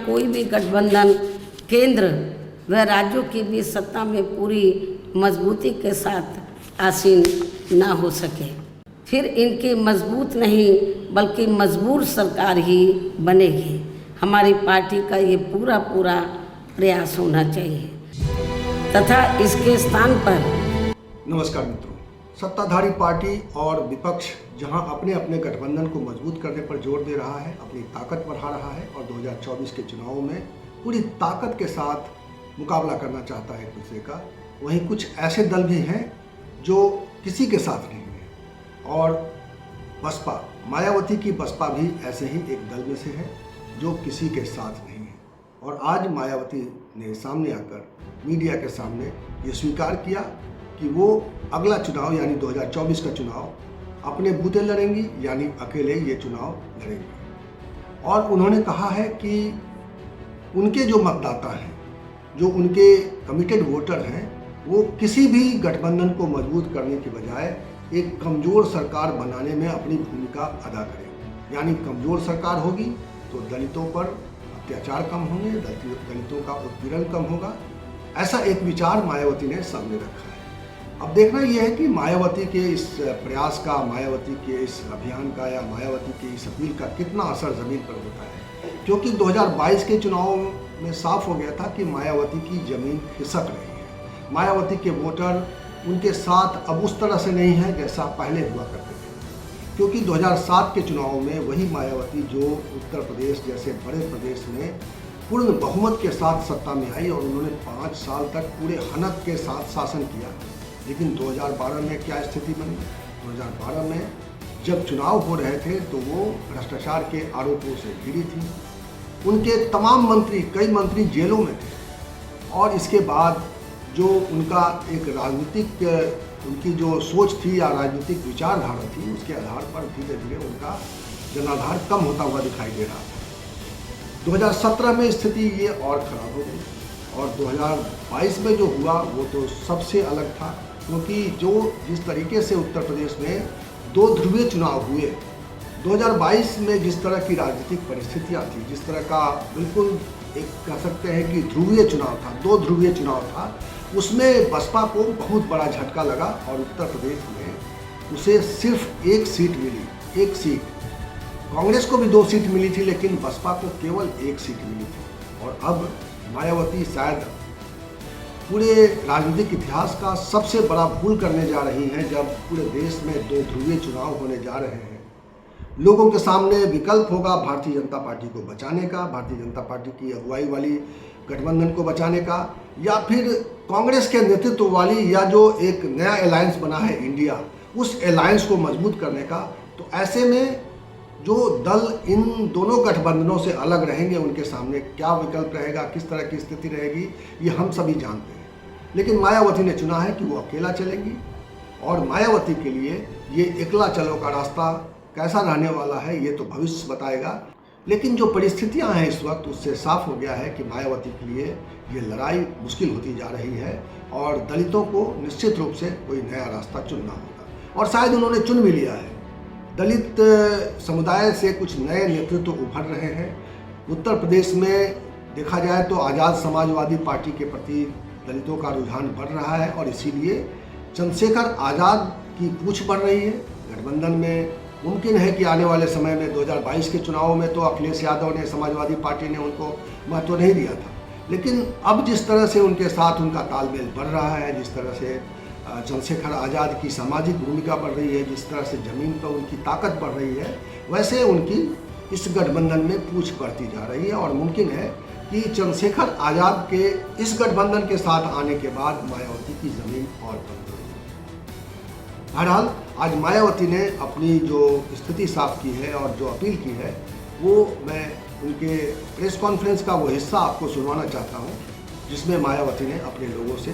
कोई भी गठबंधन केंद्र व राज्यों के बीच सत्ता में पूरी मजबूती के साथ आसीन ना हो सके, फिर इनकी मजबूत नहीं बल्कि मजबूर सरकार ही बनेगी। हमारी पार्टी का ये पूरा प्रयास होना चाहिए तथा इसके स्थान पर। नमस्कार मित्रों, सत्ताधारी पार्टी और विपक्ष जहां अपने अपने गठबंधन को मजबूत करने पर जोर दे रहा है, अपनी ताकत बढ़ा रहा है और 2024 के चुनावों में पूरी ताकत के साथ मुकाबला करना चाहता है एक दूसरे का, वहीं कुछ ऐसे दल भी हैं जो किसी के साथ नहीं है। और बसपा, मायावती की बसपा भी ऐसे ही एक दल में से है जो किसी के साथ नहीं है। और आज मायावती ने सामने आकर मीडिया के सामने ये स्वीकार किया कि वो अगला चुनाव यानी 2024 का चुनाव अपने बूते लड़ेंगी, यानी अकेले ये चुनाव लड़ेंगी। और उन्होंने कहा है कि उनके जो मतदाता हैं, जो उनके कमिटेड वोटर हैं, वो किसी भी गठबंधन को मजबूत करने के बजाय एक कमज़ोर सरकार बनाने में अपनी भूमिका अदा करें। यानी कमज़ोर सरकार होगी तो दलितों पर अत्याचार कम होंगे, दलितों का उत्पीड़न कम होगा। ऐसा एक विचार मायावती ने सामने रखा है। अब देखना यह है कि मायावती के इस प्रयास का, मायावती के इस अभियान का या मायावती की इस अपील का कितना असर ज़मीन पर होता है, क्योंकि 2022 के चुनाव में साफ हो गया था कि मायावती की ज़मीन खिसक रही है। मायावती के वोटर उनके साथ अब उस तरह से नहीं है जैसा पहले हुआ करते थे, क्योंकि 2007 के चुनाव में वही मायावती जो उत्तर प्रदेश जैसे बड़े प्रदेश में पूर्ण बहुमत के साथ सत्ता में आई और उन्होंने 5 साल तक पूरे हनक के साथ शासन किया। लेकिन 2012 में क्या स्थिति बनी? 2012 में जब चुनाव हो रहे थे तो वो भ्रष्टाचार के आरोपों से घिरी थी। उनके तमाम मंत्री, कई मंत्री जेलों में थे। और इसके बाद जो उनका एक राजनीतिक, उनकी जो सोच थी या राजनीतिक विचारधारा थी, उसके आधार पर धीरे धीरे उनका जनाधार कम होता हुआ दिखाई दे रहा था। 2017 में स्थिति ये और ख़राब हो गई और 2022 में जो हुआ वो तो सबसे अलग था, क्योंकि जिस तरीके से उत्तर प्रदेश में 2 ध्रुवीय चुनाव हुए, 2022 में जिस तरह की राजनीतिक परिस्थितियाँ थी, जिस तरह का बिल्कुल एक कह सकते हैं कि ध्रुवीय चुनाव था, 2 ध्रुवीय चुनाव था, उसमें बसपा को बहुत बड़ा झटका लगा और उत्तर प्रदेश में उसे सिर्फ 1 सीट मिली, 1 सीट। कांग्रेस को भी 2 सीट मिली थी, लेकिन बसपा को केवल 1 सीट मिली थी। और अब मायावती शायद पूरे राजनीतिक इतिहास का सबसे बड़ा भूल करने जा रही हैं, जब पूरे देश में 2 ध्रुवीय चुनाव होने जा रहे हैं। लोगों के सामने विकल्प होगा भारतीय जनता पार्टी को बचाने का, भारतीय जनता पार्टी की अगुवाई वाली गठबंधन को बचाने का, या फिर कांग्रेस के नेतृत्व वाली या जो एक नया अलायंस बना है इंडिया, उस अलायंस को मजबूत करने का। तो ऐसे में जो दल इन दोनों गठबंधनों से अलग रहेंगे, उनके सामने क्या विकल्प रहेगा, किस तरह की स्थिति रहेगी, ये हम सभी जानते हैं। लेकिन मायावती ने चुना है कि वो अकेला चलेंगी और मायावती के लिए ये एकला चलो का रास्ता कैसा रहने वाला है ये तो भविष्य बताएगा। लेकिन जो परिस्थितियां हैं इस वक्त, उससे साफ हो गया है कि मायावती के लिए ये लड़ाई मुश्किल होती जा रही है और दलितों को निश्चित रूप से कोई नया रास्ता चुनना होगा। और शायद उन्होंने चुन भी लिया है। दलित समुदाय से कुछ नए नेतृत्व उभर रहे हैं। उत्तर प्रदेश में देखा जाए तो आज़ाद समाजवादी पार्टी के प्रति दलितों का रुझान बढ़ रहा है और इसीलिए चंद्रशेखर आज़ाद की पूछ बढ़ रही है। गठबंधन में मुमकिन है कि आने वाले समय में 2022 के चुनावों में तो अखिलेश यादव ने, समाजवादी पार्टी ने उनको महत्व नहीं दिया था, लेकिन अब जिस तरह से उनके साथ उनका तालमेल बढ़ रहा है, जिस तरह से चंद्रशेखर आज़ाद की सामाजिक भूमिका बढ़ रही है, जिस तरह से ज़मीन पर उनकी ताकत बढ़ रही है, वैसे उनकी इस गठबंधन में पूछ बढ़ती जा रही है। और मुमकिन है कि चंद्रशेखर आज़ाद के इस गठबंधन के साथ आने के बाद मायावती की ज़मीन और कमज़ोर होगी। बहरहाल आज मायावती ने अपनी जो स्थिति साफ की है और जो अपील की है, वो मैं उनके प्रेस कॉन्फ्रेंस का वो हिस्सा आपको सुनवाना चाहता हूँ, जिसमें मायावती ने अपने लोगों से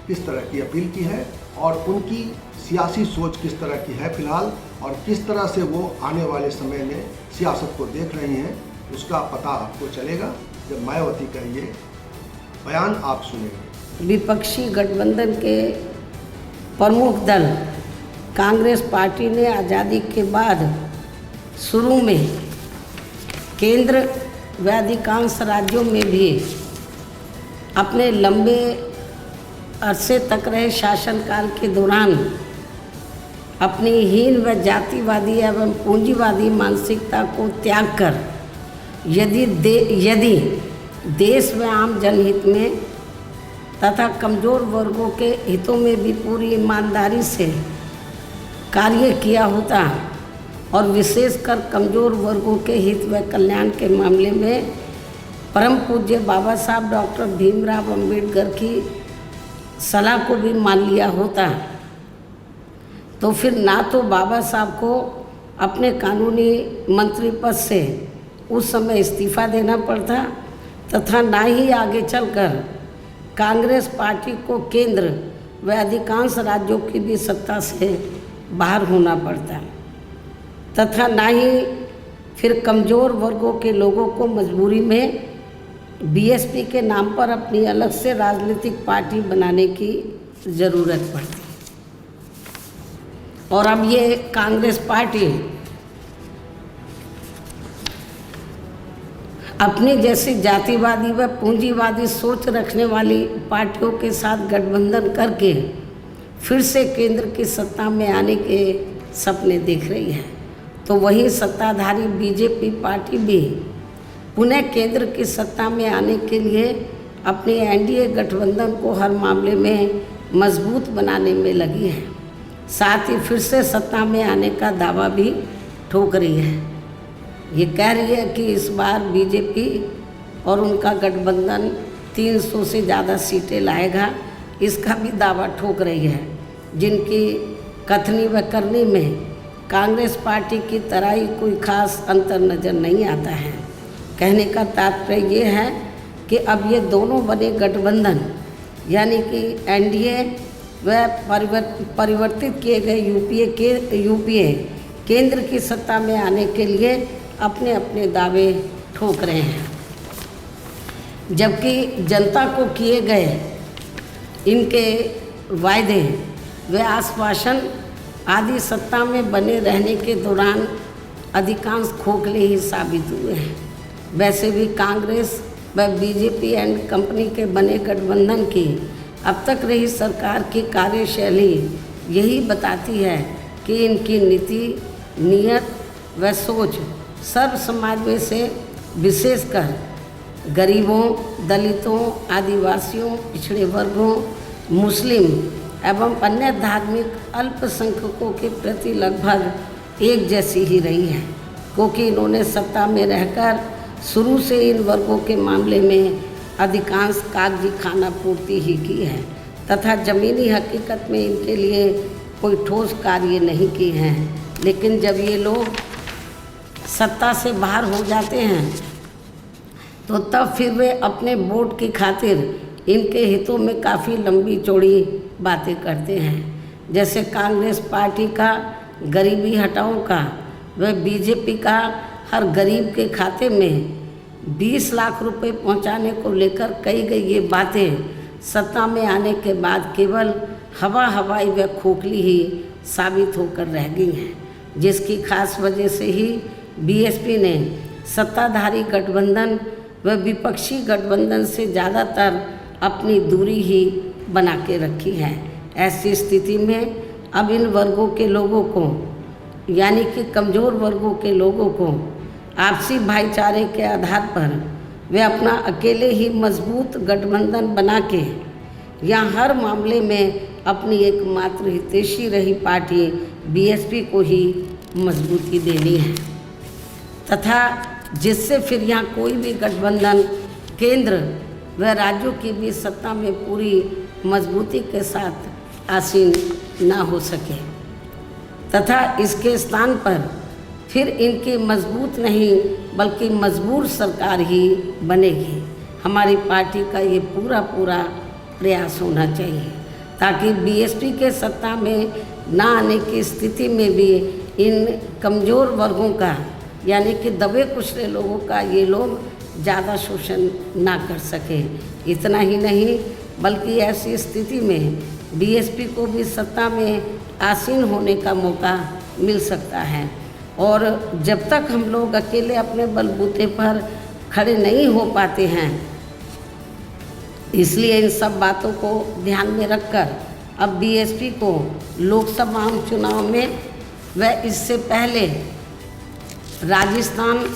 किस तरह की अपील की है और उनकी सियासी सोच किस तरह की है फिलहाल, और किस तरह से वो आने वाले समय में सियासत को देख रही हैं, उसका पता आपको चलेगा जब मायावती का ये बयान आप सुनेंगे। विपक्षी गठबंधन के प्रमुख दल कांग्रेस पार्टी ने आज़ादी के बाद शुरू में केंद्र व अधिकांश राज्यों में भी अपने लंबे अरसे तक रहे शासनकाल के दौरान अपनी हीन व जातिवादी एवं पूंजीवादी मानसिकता को त्याग कर यदि देश व आम जनहित में तथा कमज़ोर वर्गों के हितों में भी पूरी ईमानदारी से कार्य किया होता और विशेषकर कमज़ोर वर्गों के हित व कल्याण के मामले में परम पूज्य बाबा साहब डॉक्टर भीमराव अंबेडकर की सलाह को भी मान लिया होता, तो फिर ना तो बाबा साहब को अपने कानूनी मंत्री पद से उस समय इस्तीफा देना पड़ता तथा ना ही आगे चलकर कांग्रेस पार्टी को केंद्र व अधिकांश राज्यों की भी सत्ता से बाहर होना पड़ता तथा ना ही फिर कमज़ोर वर्गों के लोगों को मजबूरी में बीएसपी के नाम पर अपनी अलग से राजनीतिक पार्टी बनाने की ज़रूरत पड़ती। और अब ये कांग्रेस पार्टी अपनी जैसी जातिवादी व पूंजीवादी सोच रखने वाली पार्टियों के साथ गठबंधन करके फिर से केंद्र की सत्ता में आने के सपने देख रही है, तो वही सत्ताधारी बीजेपी पार्टी भी पुनः केंद्र की सत्ता में आने के लिए अपने एनडीए गठबंधन को हर मामले में मजबूत बनाने में लगी है। साथ ही फिर से सत्ता में आने का दावा भी ठोक रही है। ये कह रही है कि इस बार बीजेपी और उनका गठबंधन 300 से ज़्यादा सीटें लाएगा, इसका भी दावा ठोक रही है, जिनकी कथनी व करनी में कांग्रेस पार्टी की तरह ही कोई खास अंतर नज़र नहीं आता है। कहने का तात्पर्य ये है कि अब ये दोनों बने गठबंधन यानी कि एनडीए व परिवर्तित किए गए यूपीए केंद्र की सत्ता में आने के लिए अपने अपने दावे ठोक रहे हैं, जबकि जनता को किए गए इनके वायदे व आश्वासन आदि सत्ता में बने रहने के दौरान अधिकांश खोखले ही साबित हुए हैं। वैसे भी कांग्रेस व बीजेपी एंड कंपनी के बने गठबंधन की अब तक रही सरकार की कार्यशैली यही बताती है कि इनकी नीति, नीयत व सोच सर्व समाज में से विशेषकर गरीबों, दलितों, आदिवासियों, पिछड़े वर्गों, मुस्लिम एवं अन्य धार्मिक अल्पसंख्यकों के प्रति लगभग एक जैसी ही रही है, क्योंकि इन्होंने सत्ता में रहकर शुरू से इन वर्गों के मामले में अधिकांश कागजी खाना पूर्ति ही की है तथा ज़मीनी हकीकत में इनके लिए कोई ठोस कार्य नहीं की हैं। लेकिन जब ये लोग सत्ता से बाहर हो जाते हैं तो तब फिर वे अपने वोट की खातिर इनके हितों में काफ़ी लंबी चौड़ी बातें करते हैं। जैसे कांग्रेस पार्टी का गरीबी हटाओ का व बीजेपी का हर गरीब के खाते में 20 लाख रुपए पहुंचाने को लेकर कही गई ये बातें सत्ता में आने के बाद केवल हवाई व खोखली ही साबित होकर रह गई हैं, जिसकी खास वजह से ही बीएसपी ने सत्ताधारी गठबंधन व विपक्षी गठबंधन से ज़्यादातर अपनी दूरी ही बना के रखी है। ऐसी स्थिति में अब इन वर्गों के लोगों को यानी कि कमज़ोर वर्गों के लोगों को आपसी भाईचारे के आधार पर वे अपना अकेले ही मजबूत गठबंधन बना के या हर मामले में अपनी एकमात्र हितैषी रही पार्टी बीएसपी को ही मजबूती देनी है तथा जिससे फिर यहाँ कोई भी गठबंधन केंद्र व राज्यों की भी सत्ता में पूरी मजबूती के साथ आसीन ना हो सके तथा इसके स्थान पर फिर इनकी मजबूत नहीं बल्कि मजबूर सरकार ही बनेगी। हमारी पार्टी का ये पूरा प्रयास होना चाहिए ताकि बीएसपी के सत्ता में ना आने की स्थिति में भी इन कमज़ोर वर्गों का यानी कि दबे कुचले लोगों का ये लोग ज़्यादा शोषण ना कर सके। इतना ही नहीं बल्कि ऐसी स्थिति में बीएसपी को भी सत्ता में आसीन होने का मौका मिल सकता है। और जब तक हम लोग अकेले अपने बलबूते पर खड़े नहीं हो पाते हैं। इसलिए इन सब बातों को ध्यान में रखकर अब बीएसपी को लोकसभा चुनाव में व इससे पहले राजस्थान,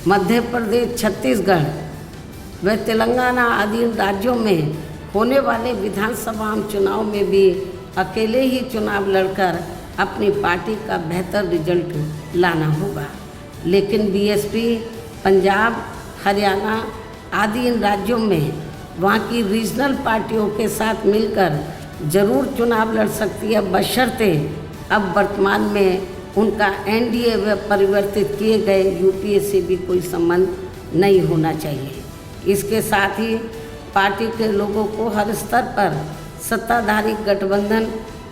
मध्य प्रदेश, छत्तीसगढ़ व तेलंगाना आदि राज्यों में होने वाले विधानसभा चुनाव में भी अकेले ही चुनाव लड़कर अपनी पार्टी का बेहतर रिजल्ट लाना होगा। लेकिन बीएसपी पंजाब, हरियाणा आदि इन राज्यों में वहाँ की रीजनल पार्टियों के साथ मिलकर जरूर चुनाव लड़ सकती है, बशर्ते अब वर्तमान में उनका एनडीए व परिवर्तित किए गए यूपीए से भी कोई संबंध नहीं होना चाहिए। इसके साथ ही पार्टी के लोगों को हर स्तर पर सत्ताधारी गठबंधन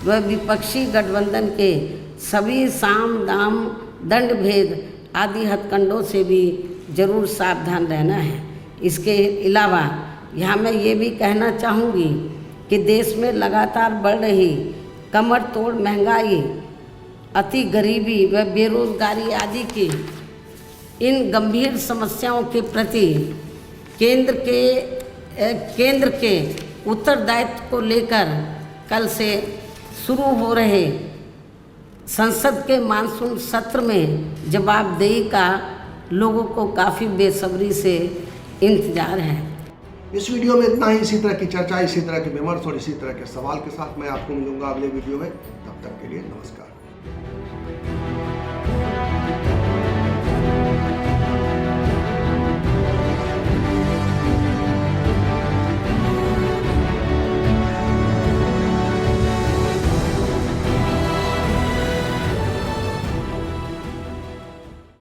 व विपक्षी गठबंधन के सभी साम दाम दंड भेद आदि हथकंडों से भी जरूर सावधान रहना है। इसके अलावा यहाँ मैं ये भी कहना चाहूँगी कि देश में लगातार बढ़ रही कमर तोड़ महंगाई, अति गरीबी व बेरोजगारी आदि की इन गंभीर समस्याओं के प्रति केंद्र के उत्तरदायित्व को लेकर कल से शुरू हो रहे संसद के मानसून सत्र में जवाबदेही का लोगों को काफ़ी बेसब्री से इंतजार है। इस वीडियो में इतना ही। इसी तरह की चर्चा, इसी तरह के विमर्श और इसी तरह के सवाल के साथ मैं आपको मिलूंगा अगले वीडियो में। तब तक के लिए नमस्कार।